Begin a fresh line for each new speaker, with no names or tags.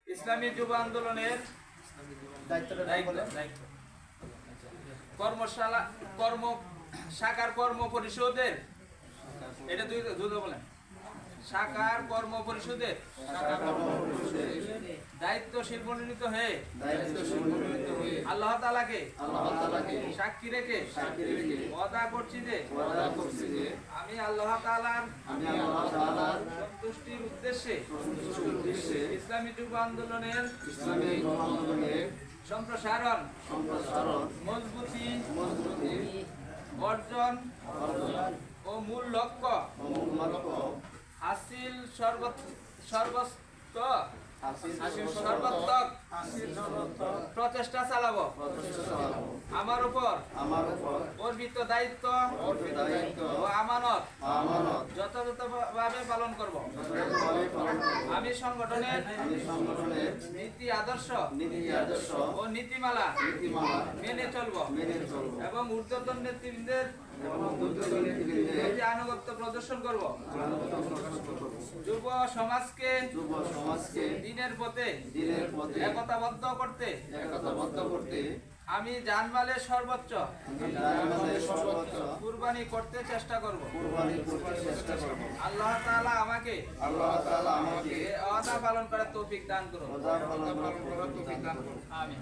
ইসলামী যুব আন্দোলনের কর্মশালা কর্ম শাখার কর্ম পরিষদের এটা দুই বলেন শাখার কর্ম পরিষদের দায়িত্বশীল মনোনীত হয়ে আল্লাহ তাআলাকে সাক্ষী রেখে ওয়াদা করছি যে আমি আল্লাহ তাআলার সন্তুষ্টির উদ্দেশ্যে ইসলামী যুব আন্দোলনের সম্প্রসারণ মজবুতি অর্জন ও মূল লক্ষ্য হাসিল সর্বাত্মক প্রচেষ্টা চালাবো। আমার উপর অর্পিত দায়িত্ব ও আমানত যথাযথভাবে পালন করব। আমি সংগঠনের নীতি আদর্শ ও নীতিমালা মেনে চলব এবং ঊর্ধ্বতন নেতৃবৃন্দের আনুগত্য প্রদর্শন করব। যুব সমাজকে দিনের পথে একতাবদ্ধ করতে আমি জানমালের সর্বোচ্চ কুরবানি করতে চেষ্টা করব। আল্লাহ তাআলা আমাকে ওয়াদা পালন করার তৌফিক দান করুন। আমিন।